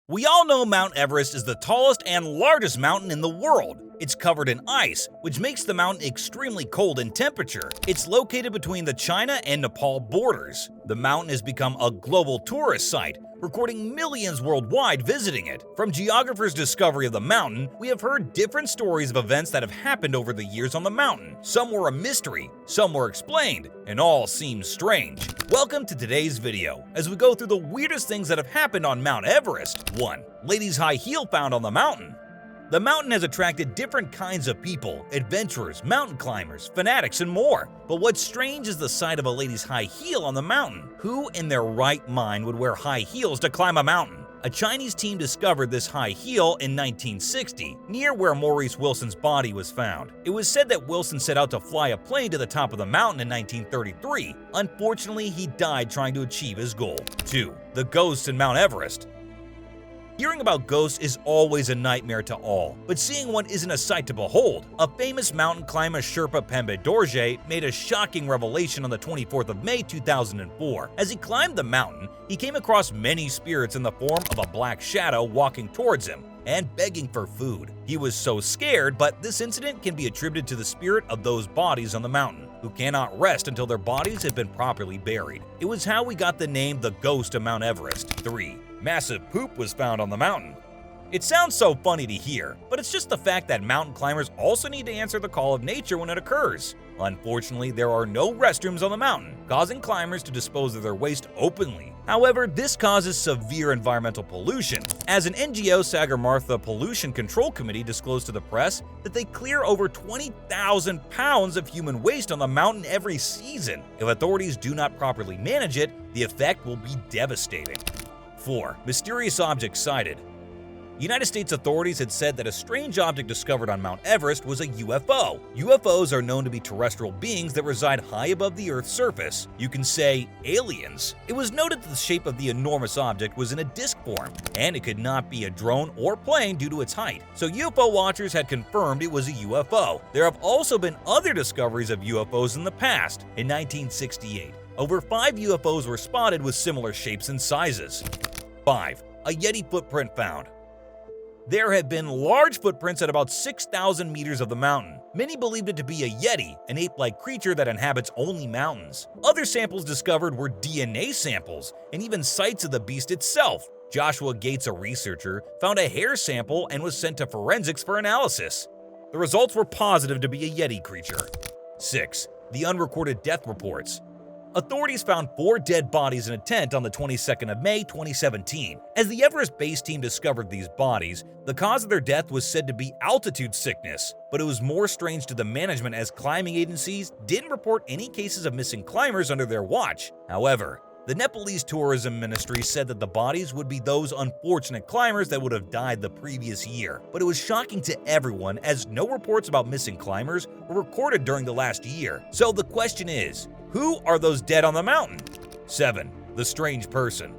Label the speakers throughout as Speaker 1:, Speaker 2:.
Speaker 1: We all know Mount Everest is the tallest and largest mountain in the world. It's covered in ice, which makes the mountain extremely cold in temperature. It's located between the China and Nepal borders. The mountain has become a global tourist site, recording millions worldwide visiting it. From geographers' discovery of the mountain, we have heard different stories of events that have happened over the years on the mountain. Some were a mystery, some were explained, and all seem strange. Welcome to today's video, as we go through the weirdest things that have happened on Mount Everest. 1. Lady's high heel found on the mountain. The mountain has attracted different kinds of people, adventurers, mountain climbers, fanatics, and more. But what's strange is the sight of a lady's high heel on the mountain. Who in their right mind would wear high heels to climb a mountain? A Chinese team discovered this high heel in 1960, near where Maurice Wilson's body was found. It was said that Wilson set out to fly a plane to the top of the mountain in 1933. Unfortunately, he died trying to achieve his goal. 2. The ghosts in Mount Everest. Hearing about ghosts is always a nightmare to all, but seeing one isn't a sight to behold. A famous mountain climber, Sherpa Pembe Dorje, made a shocking revelation on the 24th of May 2004. As he climbed the mountain, he came across many spirits in the form of a black shadow walking towards him and begging for food. He was so scared, but this incident can be attributed to the spirit of those bodies on the mountain, who cannot rest until their bodies have been properly buried. It was how we got the name the Ghost of Mount Everest. 3. Massive poop was found on the mountain. It sounds so funny to hear, but it's just the fact that mountain climbers also need to answer the call of nature when it occurs. Unfortunately, there are no restrooms on the mountain, causing climbers to dispose of their waste openly. However, this causes severe environmental pollution, as an NGO, Sagarmatha Pollution Control Committee, disclosed to the press that they clear over 20,000 pounds of human waste on the mountain every season. If authorities do not properly manage it, the effect will be devastating. 4. Mysterious objects sighted. United States authorities had said that a strange object discovered on Mount Everest was a UFO. UFOs are known to be terrestrial beings that reside high above the Earth's surface. You can say aliens. It was noted that the shape of the enormous object was in a disc form, and it could not be a drone or plane due to its height. So UFO watchers had confirmed it was a UFO. There have also been other discoveries of UFOs in the past. In 1968, over 5 UFOs were spotted with similar shapes and sizes. 5. A Yeti footprint found. There have been large footprints at about 6,000 meters of the mountain. Many believed it to be a Yeti, an ape-like creature that inhabits only mountains. Other samples discovered were DNA samples, and even sites of the beast itself. Joshua Gates, a researcher, found a hair sample and was sent to forensics for analysis. The results were positive to be a Yeti creature. 6. The unrecorded death reports. Authorities found 4 dead bodies in a tent on the 22nd of May 2017. As the Everest base team discovered these bodies, the cause of their death was said to be altitude sickness, but it was more strange to the management as climbing agencies didn't report any cases of missing climbers under their watch. However, the Nepalese Tourism Ministry said that the bodies would be those unfortunate climbers that would have died the previous year. But it was shocking to everyone as no reports about missing climbers were recorded during the last year. So the question is, who are those dead on the mountain? 7. The strange person.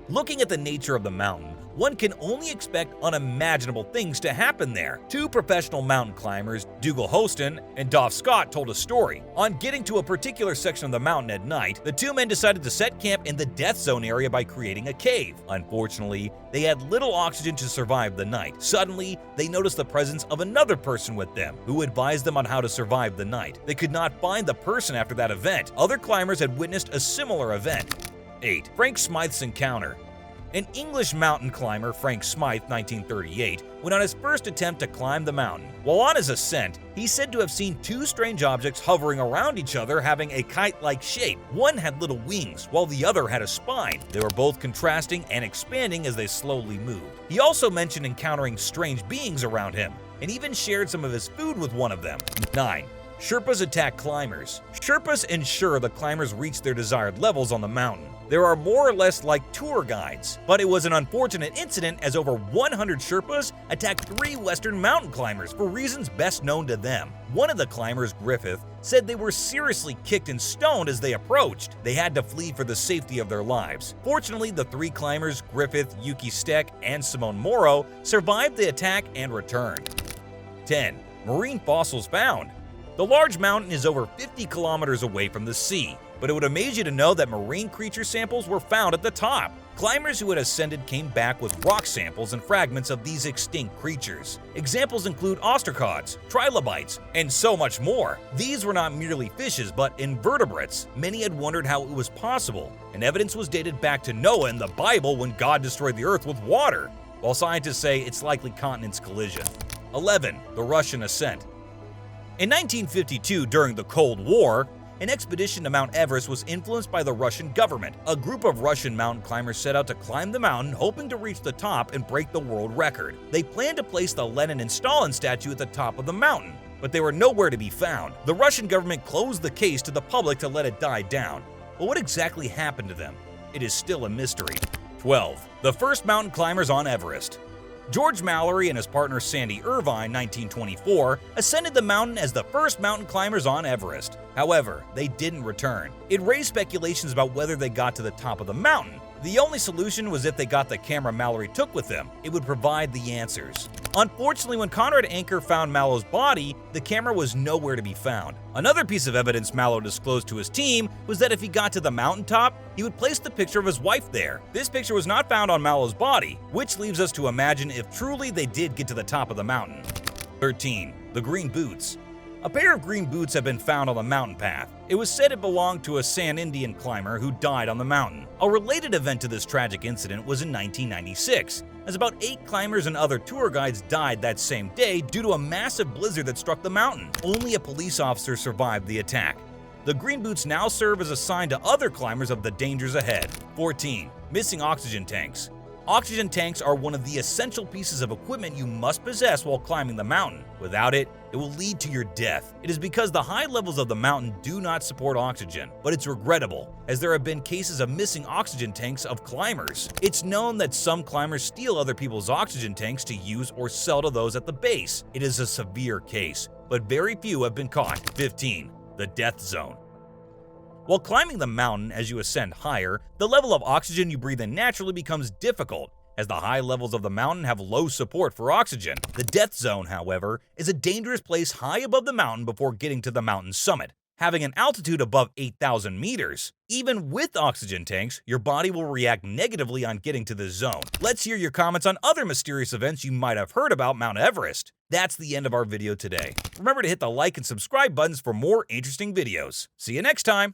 Speaker 1: Looking at the nature of the mountain, one can only expect unimaginable things to happen there. 2 professional mountain climbers, Dougal Hostin and Dov Scott, told a story. On getting to a particular section of the mountain at night, the 2 men decided to set camp in the death zone area by creating a cave. Unfortunately, they had little oxygen to survive the night. Suddenly, they noticed the presence of another person with them, who advised them on how to survive the night. They could not find the person after that event. Other climbers had witnessed a similar event. 8. Frank Smythe's encounter. An English mountain climber, Frank Smythe, 1938, went on his first attempt to climb the mountain. While on his ascent, he said to have seen 2 strange objects hovering around each other having a kite-like shape. One had little wings, while the other had a spine. They were both contrasting and expanding as they slowly moved. He also mentioned encountering strange beings around him, and even shared some of his food with one of them. 9. Sherpas attack climbers. Sherpas ensure the climbers reach their desired levels on the mountain. There are more or less like tour guides, but it was an unfortunate incident as over 100 Sherpas attacked 3 Western mountain climbers for reasons best known to them. One of the climbers, Griffith, said they were seriously kicked and stoned as they approached. They had to flee for the safety of their lives. Fortunately, the 3 climbers, Griffith, Yuki Steck, and Simone Moro, survived the attack and returned. 10. Marine fossils found. The large mountain is over 50 kilometers away from the sea, but it would amaze you to know that marine creature samples were found at the top. Climbers who had ascended came back with rock samples and fragments of these extinct creatures. Examples include ostracods, trilobites, and so much more. These were not merely fishes, but invertebrates. Many had wondered how it was possible, and evidence was dated back to Noah in the Bible when God destroyed the earth with water, while scientists say it's likely continents collision. 11. The Russian ascent. In 1952, during the Cold War, an expedition to Mount Everest was influenced by the Russian government. A group of Russian mountain climbers set out to climb the mountain, hoping to reach the top and break the world record. They planned to place the Lenin and Stalin statue at the top of the mountain, but they were nowhere to be found. The Russian government closed the case to the public to let it die down. But what exactly happened to them? It is still a mystery. 12. The first mountain climbers on Everest. George Mallory and his partner Sandy Irvine, 1924, ascended the mountain as the first mountain climbers on Everest. However, they didn't return. It raised speculations about whether they got to the top of the mountain. The only solution was if they got the camera Mallory took with them. It would provide the answers. Unfortunately, when Conrad Anker found Mallow's body, the camera was nowhere to be found. Another piece of evidence Mallow disclosed to his team was that if he got to the mountaintop, he would place the picture of his wife there. This picture was not found on Mallow's body, which leaves us to imagine if truly they did get to the top of the mountain. 13. The green boots. A pair of green boots have been found on the mountain path. It was said it belonged to a San Indian climber who died on the mountain. A related event to this tragic incident was in 1996, as about 8 climbers and other tour guides died that same day due to a massive blizzard that struck the mountain. Only a police officer survived the attack. The green boots now serve as a sign to other climbers of the dangers ahead. 14. Missing oxygen tanks. Oxygen tanks are one of the essential pieces of equipment you must possess while climbing the mountain. Without it, it will lead to your death. It is because the high levels of the mountain do not support oxygen, but it's regrettable, as there have been cases of missing oxygen tanks of climbers. It's known that some climbers steal other people's oxygen tanks to use or sell to those at the base. It is a severe case, but very few have been caught. 15. The death zone. While climbing the mountain as you ascend higher, the level of oxygen you breathe in naturally becomes difficult, as the high levels of the mountain have low support for oxygen. The death zone, however, is a dangerous place high above the mountain before getting to the mountain's summit, having an altitude above 8,000 meters. Even with oxygen tanks, your body will react negatively on getting to this zone. Let's hear your comments on other mysterious events you might have heard about Mount Everest. That's the end of our video today. Remember to hit the like and subscribe buttons for more interesting videos. See you next time!